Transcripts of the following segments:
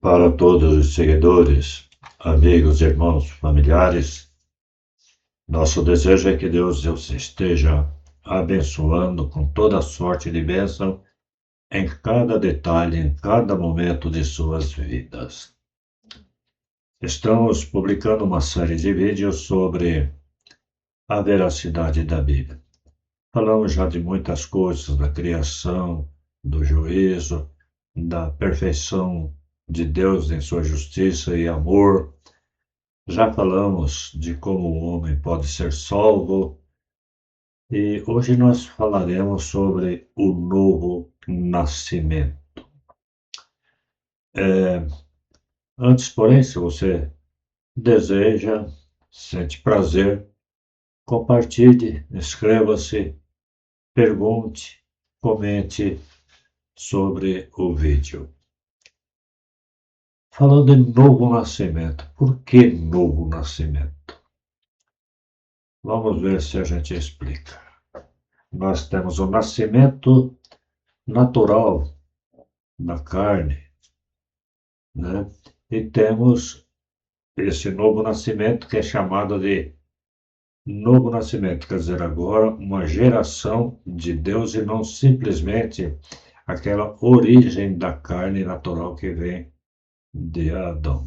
Para todos os seguidores, amigos, irmãos, familiares, nosso desejo é que Deus os esteja abençoando com toda sorte de bênção em cada detalhe, em cada momento de suas vidas. Estamos publicando uma série de vídeos sobre a veracidade da Bíblia. Falamos já de muitas coisas, da criação, do juízo, da perfeição de Deus em sua justiça e amor. Já falamos de como o homem pode ser salvo e hoje nós falaremos sobre o novo nascimento. Antes, porém, se você deseja, sente prazer, compartilhe, inscreva-se, pergunte, comente sobre o vídeo. Falando em novo nascimento, por que novo nascimento? Vamos ver se a gente explica. Nós temos o nascimento natural da carne, né? E temos esse novo nascimento que é chamado de novo nascimento, quer dizer, agora uma geração de Deus e não simplesmente aquela origem da carne natural que vem de Adão.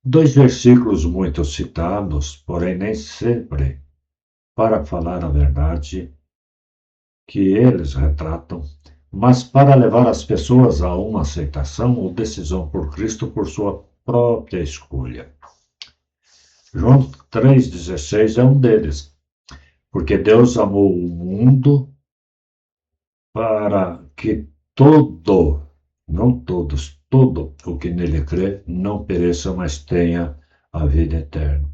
Dois versículos muito citados, porém nem sempre, para falar a verdade, que eles retratam, mas para levar as pessoas a uma aceitação ou decisão por Cristo por sua própria escolha. João 3,16 é um deles, porque Deus amou o mundo para que não todos, todo o que nele crê, não pereça, mas tenha a vida eterna.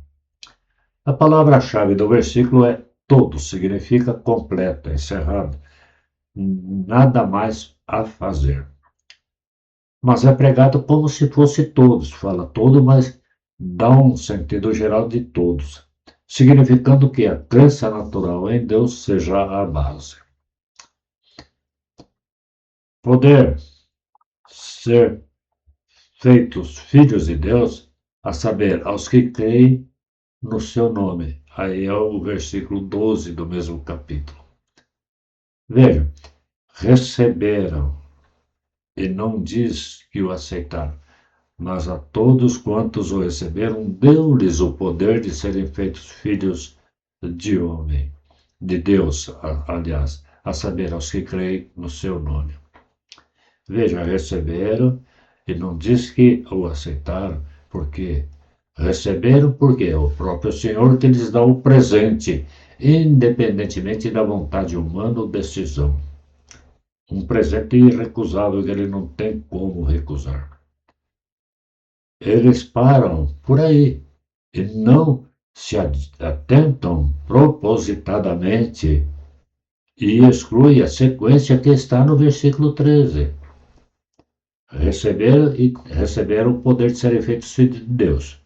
A palavra-chave do versículo é todo, significa completo, encerrado, nada mais a fazer. Mas é pregado como se fosse todos, fala todo, mas dá um sentido geral de todos, significando que a crença natural em Deus seja a base. Poder ser feitos filhos de Deus, a saber, aos que creem no seu nome. Aí é o versículo 12 do mesmo capítulo. Vejam, receberam, e não diz que o aceitaram, mas a todos quantos o receberam, deu-lhes o poder de serem feitos filhos de homem, de Deus, aliás, a saber, aos que creem no seu nome. Veja, receberam, e não diz que o aceitaram, porque receberam porque é o próprio Senhor que lhes dá o presente, independentemente da vontade humana ou decisão. Um presente irrecusável que ele não tem como recusar. Eles param por aí e não se atentam propositadamente e excluem a sequência que está no versículo 13. Receberam o poder de serem feitos filhos de Deus.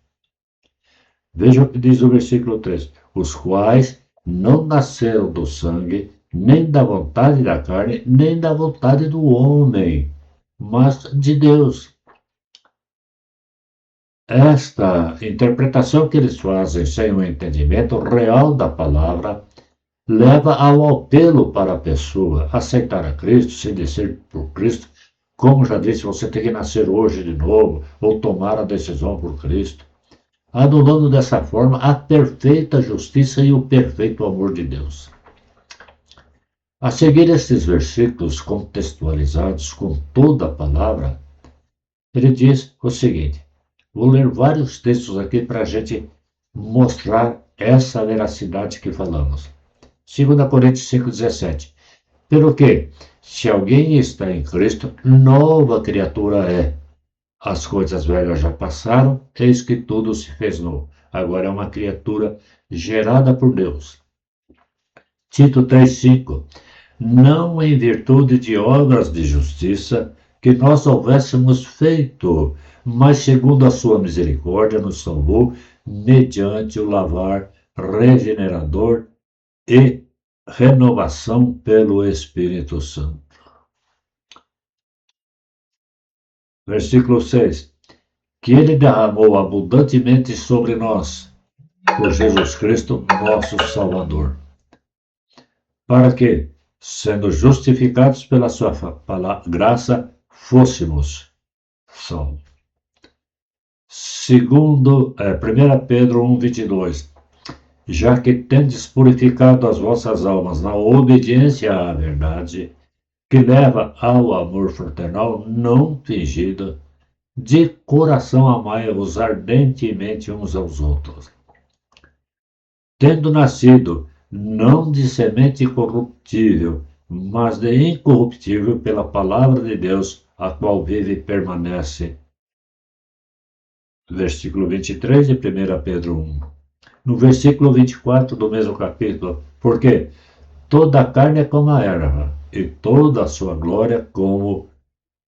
Veja o que diz o versículo 13: os quais não nasceram do sangue, nem da vontade da carne, nem da vontade do homem, mas de Deus. Esta interpretação que eles fazem sem o entendimento real da palavra leva ao apelo para a pessoa aceitar a Cristo, se decidir por Cristo. Como já disse, você tem que nascer hoje de novo ou tomar a decisão por Cristo, anulando dessa forma a perfeita justiça e o perfeito amor de Deus. A seguir estes versículos contextualizados com toda a palavra, ele diz o seguinte. Vou ler vários textos aqui para a gente mostrar essa veracidade que falamos. 2 Coríntios 5,17. Pelo que, se alguém está em Cristo, nova criatura é. As coisas velhas já passaram, eis que tudo se fez novo. Agora é uma criatura gerada por Deus. Tito 3,5. Não em virtude de obras de justiça que nós houvéssemos feito, mas segundo a sua misericórdia nos salvou mediante o lavar regenerador e renovação pelo Espírito Santo. Versículo 6. Que ele derramou abundantemente sobre nós, por Jesus Cristo, nosso Salvador. Para que, sendo justificados pela sua graça, fôssemos salvos. Segundo, 1 Pedro 1,22. Já que tendes purificado as vossas almas na obediência à verdade, que leva ao amor fraternal não fingido, de coração amai-vos ardentemente uns aos outros. Tendo nascido, não de semente corruptível, mas de incorruptível pela palavra de Deus, a qual vive e permanece. Versículo 23 de 1 Pedro 1. No versículo 24 do mesmo capítulo, porque toda a carne é como a erva, e toda a sua glória como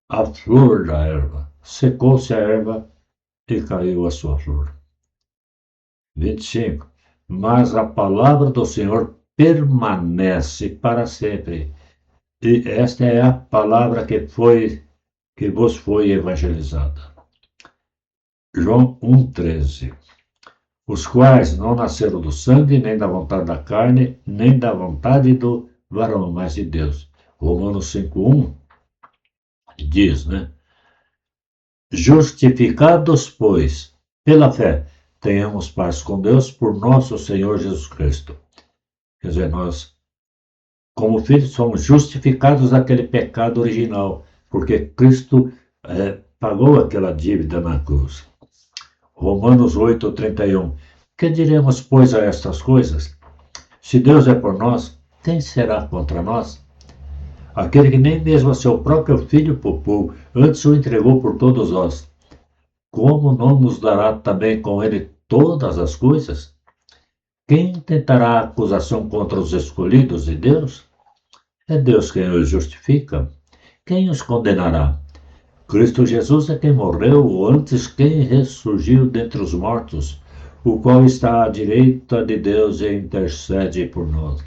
a flor da erva. Secou-se a erva e caiu a sua flor. 25. Mas a palavra do Senhor permanece para sempre. E esta é a palavra que vos foi evangelizada. João 1,13. Os quais não nasceram do sangue, nem da vontade da carne, nem da vontade do varão, mas de Deus. Romanos 5,1 diz, né? Justificados, pois, pela fé, tenhamos paz com Deus por nosso Senhor Jesus Cristo. Quer dizer, nós, como filhos, somos justificados daquele pecado original, porque Cristo pagou aquela dívida na cruz. Romanos 8,31. Que diremos, pois, a estas coisas? Se Deus é por nós, quem será contra nós? Aquele que nem mesmo a seu próprio filho poupou, antes o entregou por todos nós. Como não nos dará também com ele todas as coisas? Quem tentará acusação contra os escolhidos de Deus? É Deus quem os justifica. Quem os condenará? Cristo Jesus é quem morreu, ou antes quem ressurgiu dentre os mortos, o qual está à direita de Deus e intercede por nós.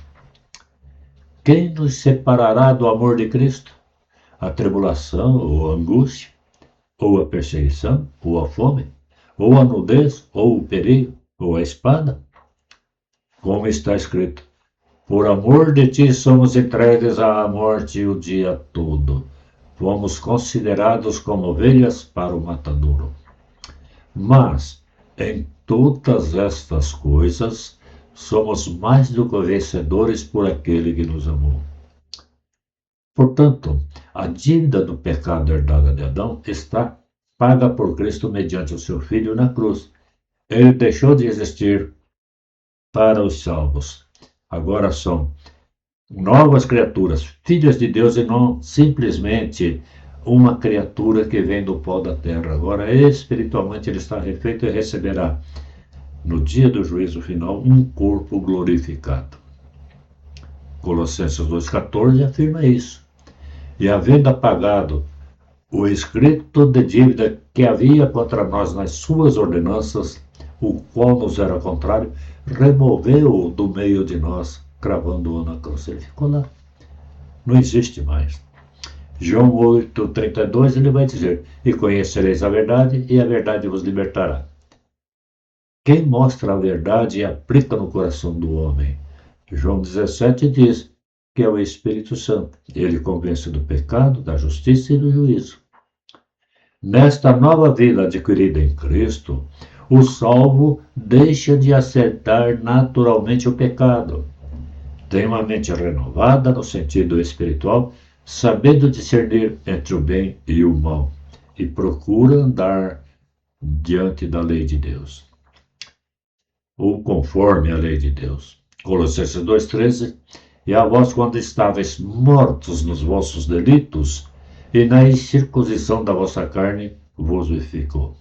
Quem nos separará do amor de Cristo? A tribulação, ou a angústia, ou a perseguição, ou a fome, ou a nudez, ou o perigo, ou a espada? Como está escrito, por amor de ti somos entregues à morte o dia todo. Fomos considerados como ovelhas para o matadouro. Mas, em todas estas coisas, somos mais do que vencedores por aquele que nos amou. Portanto, a dívida do pecado herdada de Adão está paga por Cristo mediante o seu Filho na cruz. Ele deixou de existir para os salvos. Agora são novas criaturas, filhas de Deus, e não simplesmente uma criatura que vem do pó da terra. Agora, espiritualmente, ele está refeito e receberá, no dia do juízo final, um corpo glorificado. Colossenses 2,14 afirma isso. E havendo apagado o escrito de dívida que havia contra nós nas suas ordenanças, o qual nos era contrário, removeu-o do meio de nós, cravando-o na cruz. Ele ficou lá. Não existe mais. João 8,32, ele vai dizer, e conhecereis a verdade, e a verdade vos libertará. Quem mostra a verdade e aplica no coração do homem? João 17 diz que é o Espírito Santo. Ele convence do pecado, da justiça e do juízo. Nesta nova vida adquirida em Cristo, o salvo deixa de acertar naturalmente o pecado. Tem uma mente renovada no sentido espiritual, sabendo discernir entre o bem e o mal, e procura andar diante da lei de Deus, ou conforme a lei de Deus. Colossenses 2,13. E a vós, quando estáveis mortos nos vossos delitos, e na incircuncisão da vossa carne, vos vivificou.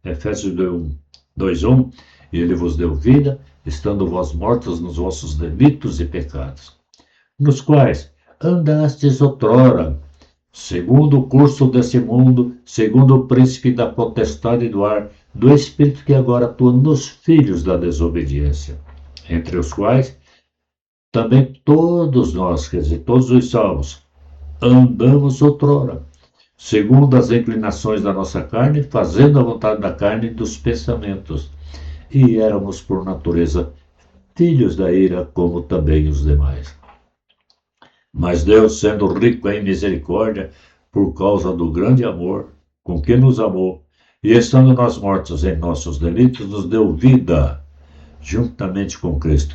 Efésios 2,1. E ele vos deu vida, estando vós mortos nos vossos delitos e pecados, nos quais andastes outrora, segundo o curso desse mundo, segundo o príncipe da potestade do ar, do espírito que agora atua nos filhos da desobediência, entre os quais também todos nós, quer dizer, todos os salvos, andamos outrora, segundo as inclinações da nossa carne, fazendo a vontade da carne e dos pensamentos. E éramos, por natureza, filhos da ira, como também os demais. Mas Deus, sendo rico em misericórdia, por causa do grande amor com que nos amou, e estando nós mortos em nossos delitos, nos deu vida juntamente com Cristo.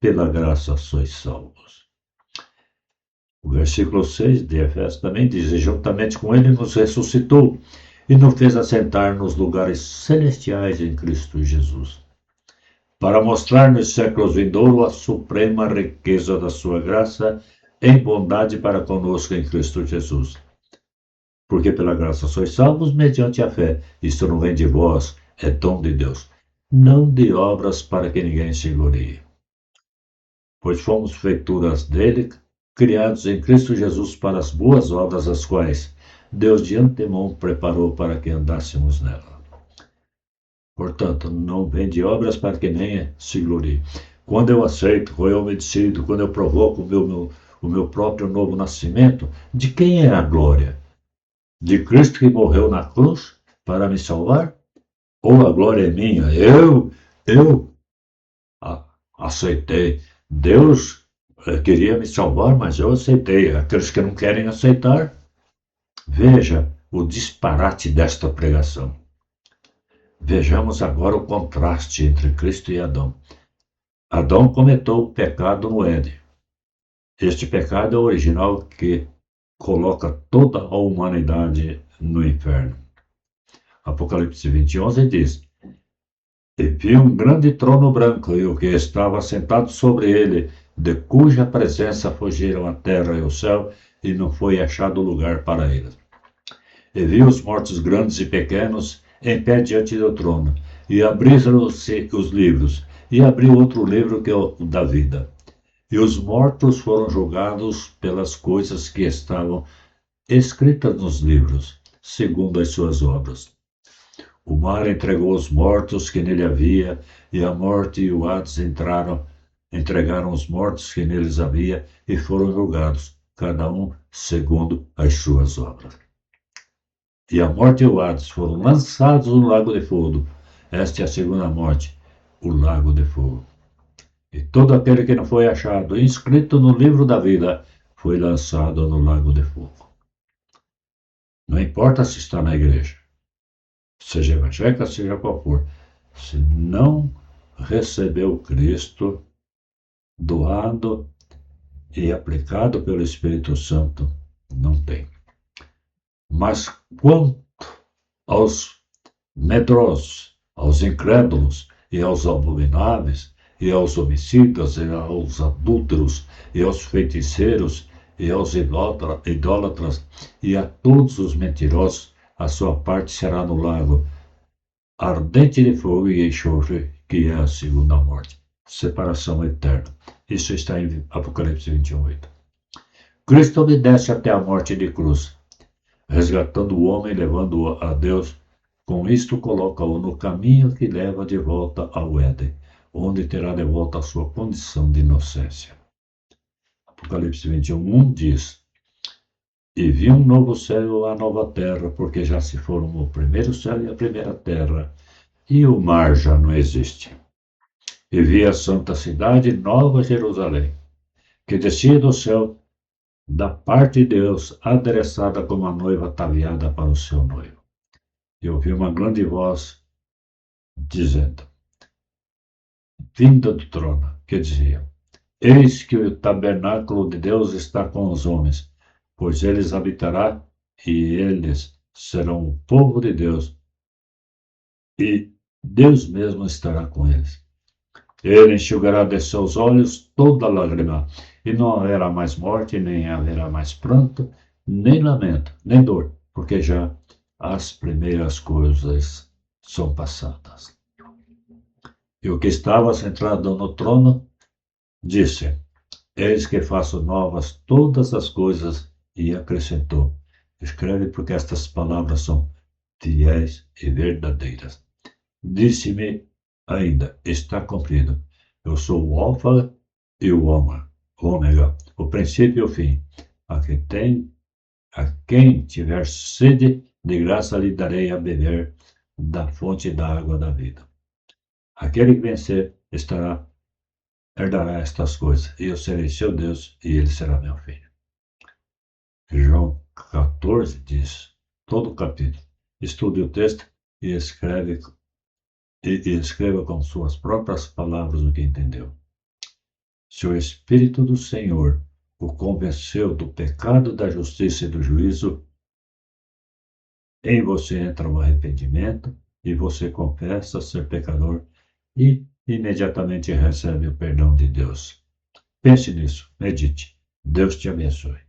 Pela graça sois salvos. O versículo 6 de Efésios também diz: e juntamente com ele nos ressuscitou e nos fez assentar nos lugares celestiais em Cristo Jesus, para mostrar nos séculos vindouros a suprema riqueza da sua graça em bondade para conosco em Cristo Jesus. Porque pela graça sois salvos mediante a fé. Isto não vem de vós, é dom de Deus, não de obras para que ninguém se glorie. Pois fomos feituras dele, criados em Cristo Jesus para as boas obras, as quais Deus de antemão preparou para que andássemos nela. Portanto, não vem de obras para que nem se glorie. Quando eu aceito, quando eu me decido, quando eu provoco o meu próprio novo nascimento, de quem é a glória? De Cristo que morreu na cruz para me salvar? Ou a glória é minha? Eu aceitei. Deus queria me salvar, mas eu aceitei. Aqueles que não querem aceitar, veja o disparate desta pregação. Vejamos agora o contraste entre Cristo e Adão. Adão cometeu o pecado no Éden. Este pecado é o original que coloca toda a humanidade no inferno. Apocalipse 20:11 diz: e vi um grande trono branco e o que estava sentado sobre ele, de cuja presença fugiram a terra e o céu, e não foi achado lugar para eles. E vi os mortos grandes e pequenos em pé diante do trono, e abriram-se os livros, e abriu outro livro que é o da vida. E os mortos foram julgados pelas coisas que estavam escritas nos livros, segundo as suas obras. O mar entregou os mortos que nele havia, e a morte e o Hades entregaram os mortos que neles havia, e foram julgados, cada um segundo as suas obras. E a morte e o Hades foram lançados no lago de fogo. Esta é a segunda morte, o lago de fogo. E todo aquele que não foi achado inscrito no livro da vida foi lançado no lago de fogo. Não importa se está na igreja, seja evangélica, seja qual for, se não recebeu Cristo doado e aplicado pelo Espírito Santo, não tem. Mas quanto aos medrosos, aos incrédulos e aos abomináveis, e aos homicidas, e aos adúlteros, e aos feiticeiros, e aos idólatras, e a todos os mentirosos, a sua parte será no lago ardente de fogo e enxofre, que é a segunda morte, separação eterna. Isso está em Apocalipse 21:8. Cristo obedece até a morte de cruz, resgatando o homem, levando-o a Deus. Com isto coloca-o no caminho que leva de volta ao Éden, onde terá de volta a sua condição de inocência. Apocalipse 21:1 diz: e vi um novo céu e a nova terra, porque já se foram o primeiro céu e a primeira terra, e o mar já não existe. E vi a santa cidade, Nova Jerusalém, que descia do céu da parte de Deus, adereçada como a noiva ataviada para o seu noivo. E ouvi uma grande voz dizendo, vinda do trono, que dizia: eis que o tabernáculo de Deus está com os homens, pois eles habitará, e eles serão o povo de Deus, e Deus mesmo estará com eles. Ele enxugará de seus olhos toda lágrima, e não haverá mais morte, nem haverá mais pranto, nem lamento, nem dor, porque já as primeiras coisas são passadas. E o que estava sentado no trono disse: eis que faço novas todas as coisas, e acrescentou: escreve, porque estas palavras são fiéis e verdadeiras. Disse-me ainda: está cumprido. Eu sou o Alfa e o Ômega, o princípio e o fim. A quem tiver sede, de graça lhe darei a beber da fonte da água da vida. Aquele que vencer herdará estas coisas, e eu serei seu Deus, e ele será meu filho. João 14 diz, todo o capítulo, estude o texto e escreva com suas próprias palavras o que entendeu. Se o Espírito do Senhor o convenceu do pecado, da justiça e do juízo, em você entra o arrependimento e você confessa ser pecador e imediatamente recebe o perdão de Deus. Pense nisso, medite. Deus te abençoe.